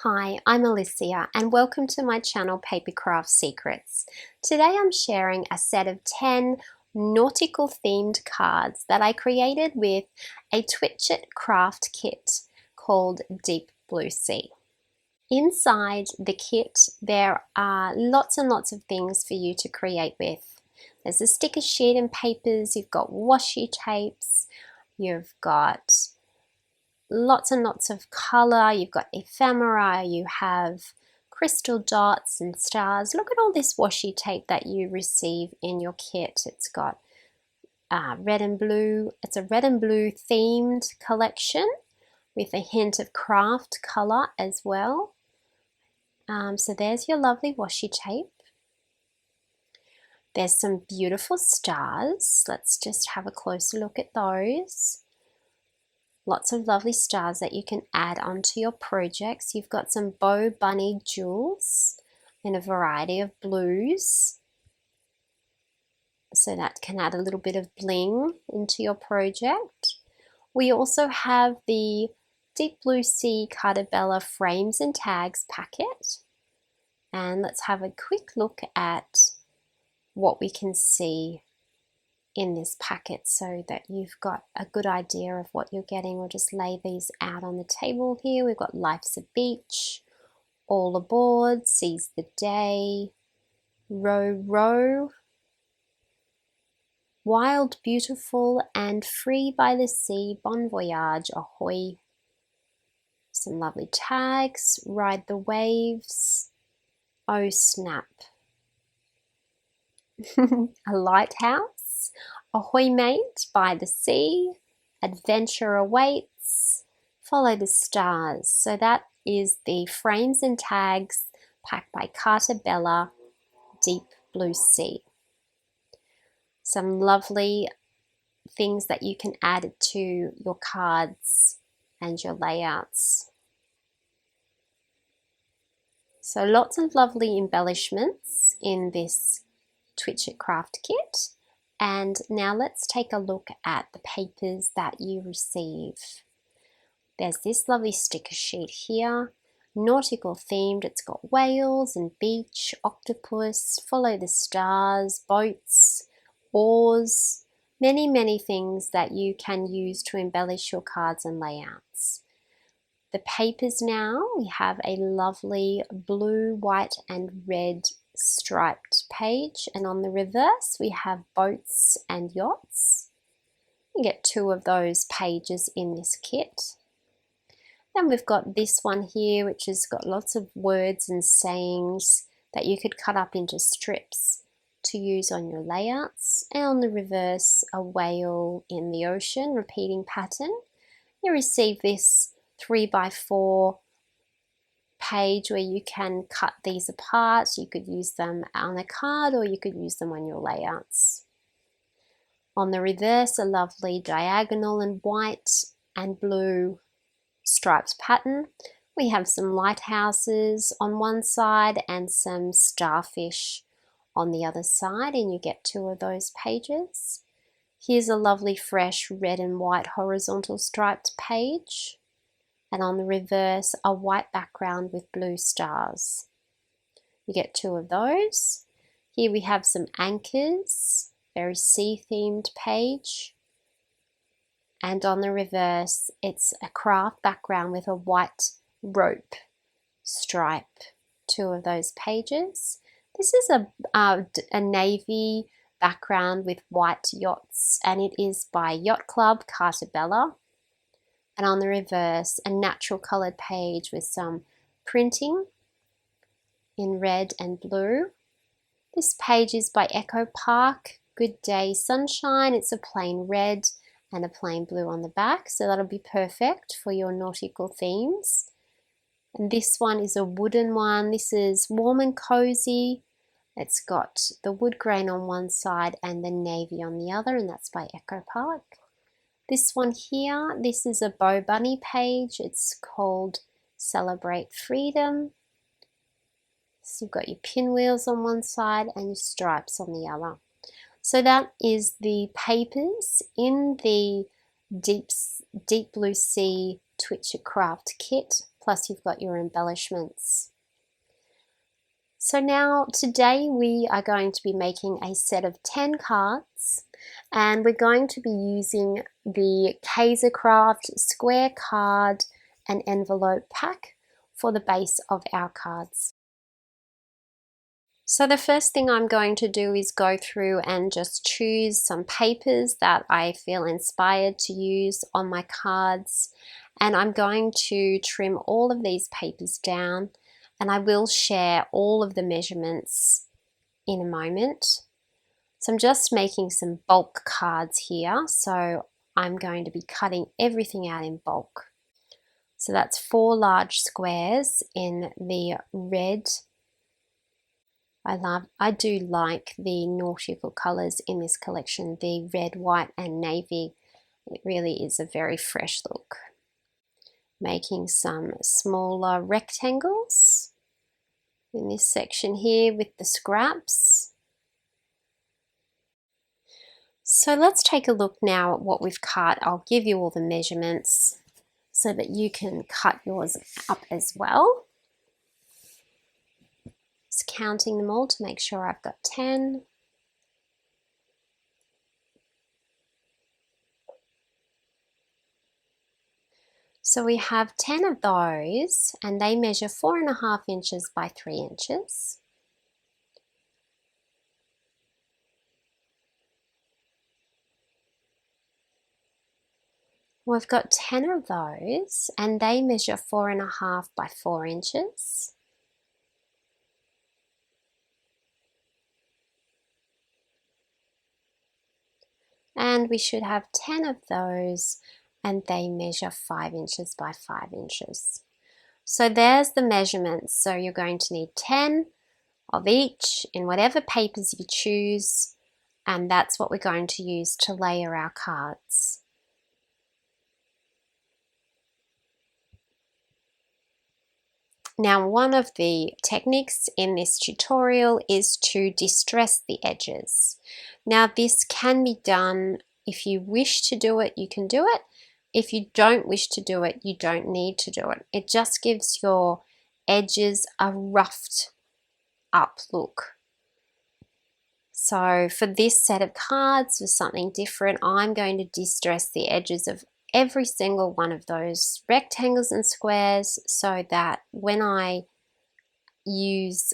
Hi, I'm Alicia and welcome to my channel Papercraft Secrets. Today I'm sharing a set of 10 nautical themed cards that I created with a Twitchit craft kit called Deep Blue Sea. Inside the kit there are lots and lots of things for you to create with. There's a sticker sheet and papers, you've got washi tapes, you've got lots and lots of color, you've got ephemera, you have crystal dots and stars. Look at all this washi tape that you receive in your kit. It's got red and blue. It's a red and blue themed collection with a hint of craft color as well. So there's your lovely washi tape. There's some beautiful stars. Let's just have a closer look at those. Lots of lovely stars that you can add onto your projects. You've got some bow bunny jewels in a variety of blues, so that can add a little bit of bling into your project. We also have the Deep Blue Sea Carta frames and tags packet, and let's have a quick look at what we can see in this packet so that you've got a good idea of what you're getting. We'll just lay these out on the table here. We've got Life's a Beach, All Aboard, Seize the Day, Row Row, Wild Beautiful and Free by the Sea, Bon Voyage, Ahoy. Some lovely tags, Ride the Waves, Oh Snap, a lighthouse, Ahoy Mate, By the Sea, Adventure Awaits, Follow the Stars. So that is the frames and tags packed by Carta, Deep Blue Sea. Some lovely things that you can add to your cards and your layouts. So lots of lovely embellishments in this Twitchit craft kit. And now let's take a look at the papers that you receive. There's this lovely sticker sheet here, nautical themed. It's got whales and beach, octopus, follow the stars, boats, oars, many things that you can use to embellish your cards and layouts. The papers now, we have a lovely blue, white and red striped page, and on the reverse we have boats and yachts. You get 2 of those pages in this kit. Then we've got this one here which has got lots of words and sayings that you could cut up into strips to use on your layouts, and on the reverse a whale in the ocean repeating pattern. You receive this 3x4 page where you can cut these apart. You could use them on a card or you could use them on your layouts. On the reverse, a lovely diagonal and white and blue striped pattern. We have some lighthouses on one side and some starfish on the other side, and you get 2 of those pages. Here's a lovely fresh red and white horizontal striped page, and on the reverse a white background with blue stars. You get 2 of those. Here we have some anchors, very sea themed page, and on the reverse it's a craft background with a white rope stripe. 2 of those pages. This is a navy background with white yachts, and it is by Yacht Club Carta. And on the reverse, a natural coloured page with some printing in red and blue. This page is by Echo Park, Good Day Sunshine. It's a plain red and a plain blue on the back, so that'll be perfect for your nautical themes. And this one is a wooden one. This is warm and cozy. It's got the wood grain on one side and the navy on the other, and that's by Echo Park. This one here, this is a bow bunny page. It's called Celebrate Freedom. So you've got your pinwheels on one side and your stripes on the other. So that is the papers in the Deep Blue Sea Twitchit craft kit, plus you've got your embellishments. So now today we are going to be making a set of 10 cards, and we're going to be using the Kaisercraft square card and envelope pack for the base of our cards. So the first thing I'm going to do is go through and just choose some papers that I feel inspired to use on my cards, and I'm going to trim all of these papers down, and I will share all of the measurements in a moment. So I'm just making some bulk cards here, so I'm going to be cutting everything out in bulk. So that's 4 large squares in the red. I do like the nautical colours in this collection, the red, white and navy. It really is a very fresh look. Making some smaller rectangles in this section here with the scraps. So let's take a look now at what we've cut. I'll give you all the measurements so that you can cut yours up as well. Just counting them all to make sure I've got 10. So we have 10 of those, and they measure 4.5 inches by 3 inches. We've got 10 of those, and they measure 4.5 by 4 inches. And we should have 10 of those, and they measure 5 inches by 5 inches. So there's the measurements. So you're going to need 10 of each in whatever papers you choose, and that's what we're going to use to layer our cards. Now, one of the techniques in this tutorial is to distress the edges. Now, this can be done if you wish to do it, you can do it. If you don't wish to do it, you don't need to do it. It just gives your edges a roughed up look. So for this set of cards, for something different, I'm going to distress the edges of every single one of those rectangles and squares so that when I use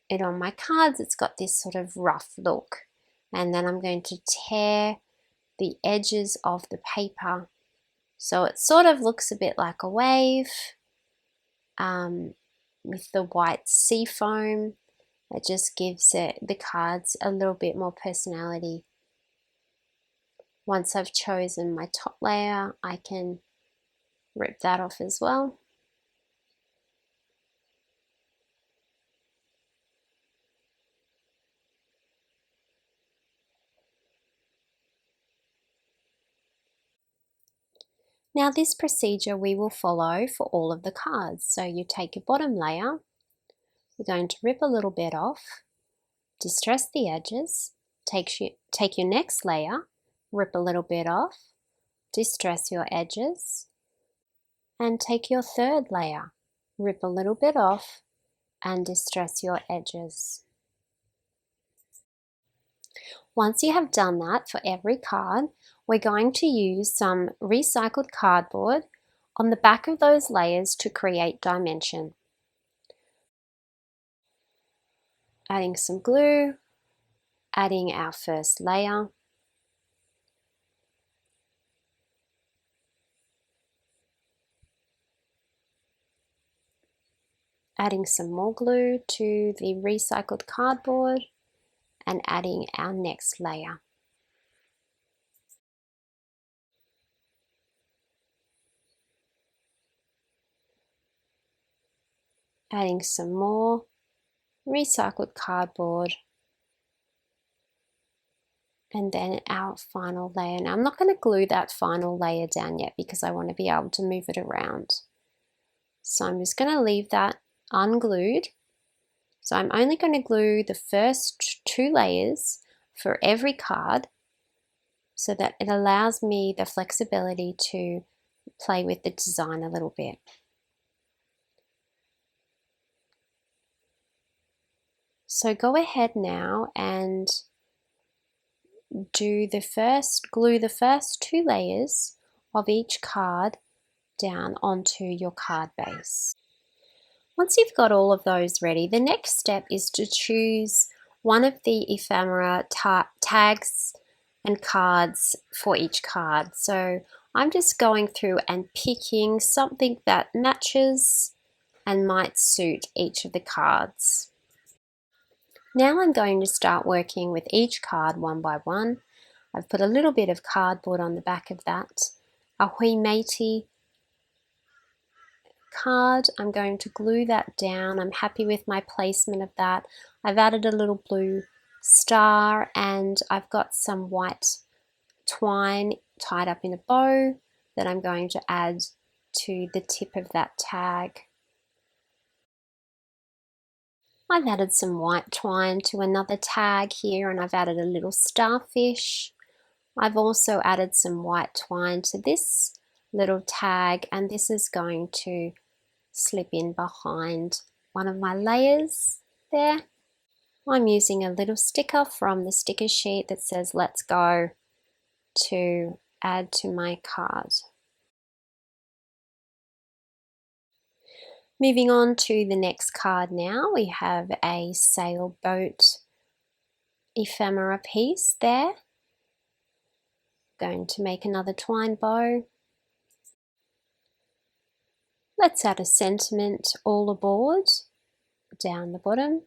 it on my cards, it's got this sort of rough look. And then I'm going to tear the edges of the paper so it sort of looks a bit like a wave with the white sea foam. It just gives the cards a little bit more personality. Once I've chosen my top layer, I can rip that off as well. Now this procedure we will follow for all of the cards. So you take your bottom layer, you're going to rip a little bit off, distress the edges, take your next layer, rip a little bit off, distress your edges, and take your third layer, rip a little bit off, and distress your edges. Once you have done that for every card, we're going to use some recycled cardboard on the back of those layers to create dimension. Adding some glue, adding our first layer, adding some more glue to the recycled cardboard, and adding our next layer. Adding some more recycled cardboard, and then our final layer. Now I'm not going to glue that final layer down yet because I want to be able to move it around. So I'm just going to leave that unglued. So I'm only going to glue the first 2 layers for every card so that it allows me the flexibility to play with the design a little bit. So go ahead now and glue the first 2 layers of each card down onto your card base. Once you've got all of those ready, the next step is to choose one of the ephemera tags and cards for each card. So I'm just going through and picking something that matches and might suit each of the cards. Now I'm going to start working with each card one by one. I've put a little bit of cardboard on the back of that. A Hui Matey card, I'm going to glue that down. I'm happy with my placement of that. I've added a little blue star and I've got some white twine tied up in a bow that I'm going to add to the tip of that tag. I've added some white twine to another tag here and I've added a little starfish. I've also added some white twine to this little tag and this is going to slip in behind one of my layers there. I'm using a little sticker from the sticker sheet that says "Let's go" to add to my card. Moving on to the next card now, we have a sailboat ephemera piece there. Going to make another twine bow. Let's add a sentiment "All aboard" down the bottom.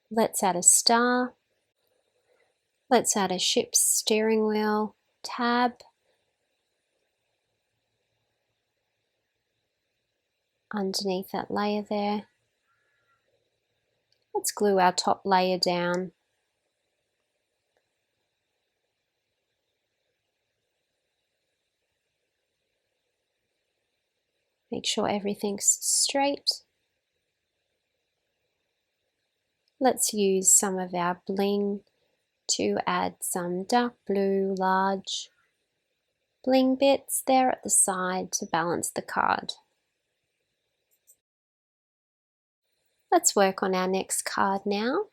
Let's add a star. Let's add a ship's steering wheel tab. Underneath that layer there. Let's glue our top layer down. Make sure everything's straight. Let's use some of our bling to add some dark blue large bling bits there at the side to balance the card. Let's work on our next card now.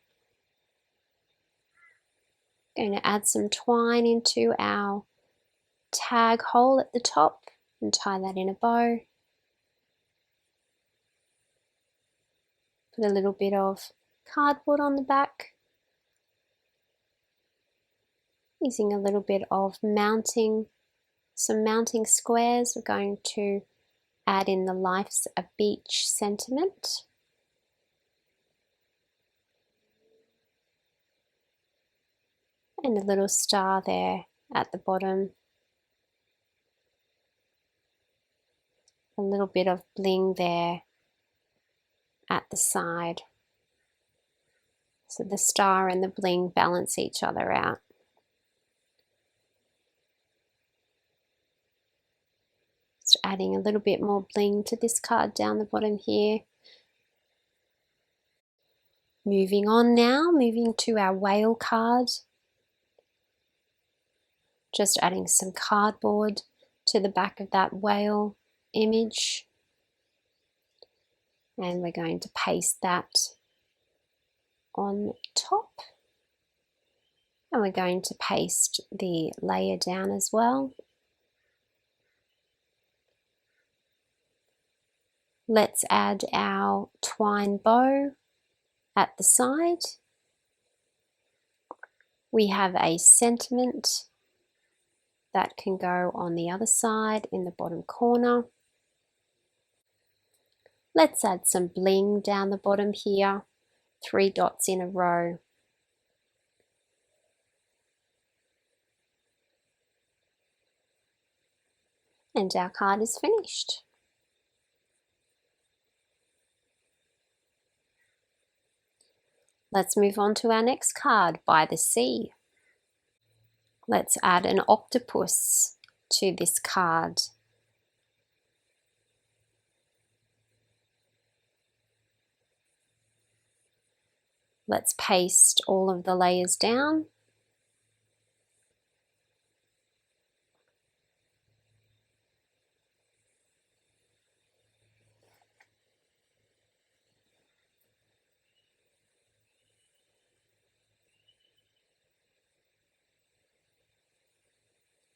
Going to add some twine into our tag hole at the top and tie that in a bow. Put a little bit of cardboard on the back. Using a little bit of some mounting squares, we're going to add in the "Life's a Beach" sentiment. And a little star there at the bottom. A little bit of bling there at the side. So the star and the bling balance each other out. Just adding a little bit more bling to this card down the bottom here. Moving on now, moving to our whale card. Just adding some cardboard to the back of that whale image. And we're going to paste that on top. And we're going to paste the layer down as well. Let's add our twine bow at the side. We have a sentiment that can go on the other side in the bottom corner. Let's add some bling down the bottom here, 3 dots in a row. And our card is finished. Let's move on to our next card, "By the Sea." Let's add an octopus to this card. Let's paste all of the layers down.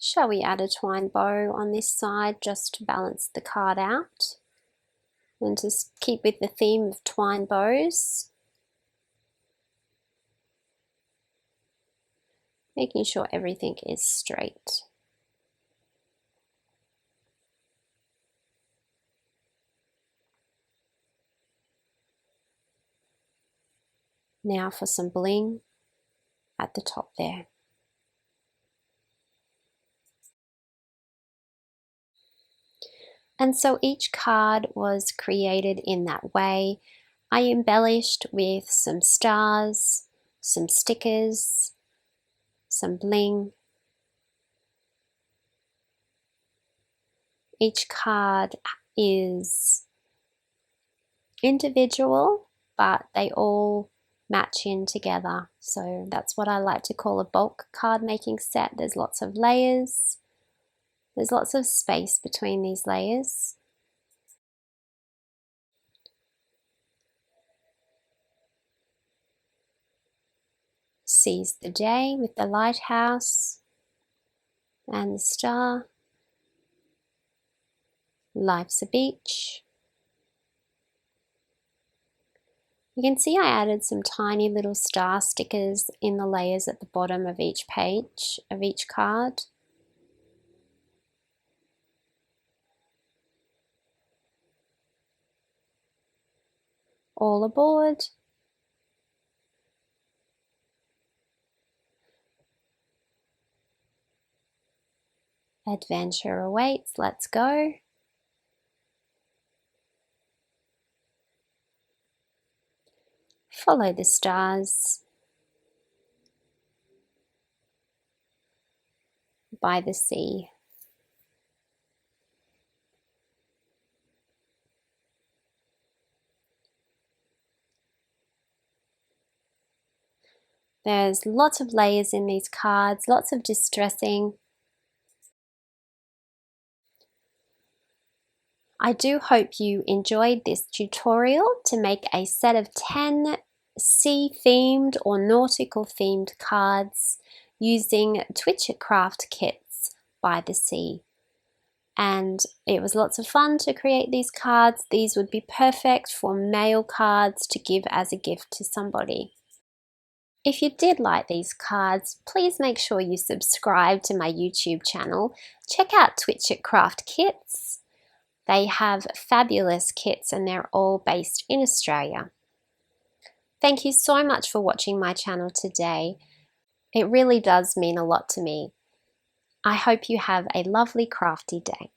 Shall we add a twine bow on this side just to balance the card out? And just keep with the theme of twine bows. Making sure everything is straight. Now for some bling at the top there. And so each card was created in that way. I embellished with some stars, some stickers, some bling. Each card is individual, but they all match in together. So that's what I like to call a bulk card making set. There's lots of layers. There's lots of space between these layers. Seize the day with the lighthouse and the star. Life's a beach. You can see I added some tiny little star stickers in the layers at the bottom of each page of each card. All aboard. Adventure awaits, let's go. Follow the stars by the sea. There's lots of layers in these cards, lots of distressing. I do hope you enjoyed this tutorial to make a set of 10 sea themed or nautical themed cards using Twitchit craft kits by the sea. And it was lots of fun to create these cards. These would be perfect for mail cards to give as a gift to somebody. If you did like these cards, please make sure you subscribe to my YouTube channel. Check out Twitchit Craft Kits. They have fabulous kits and they're all based in Australia. Thank you so much for watching my channel today. It really does mean a lot to me. I hope you have a lovely crafty day.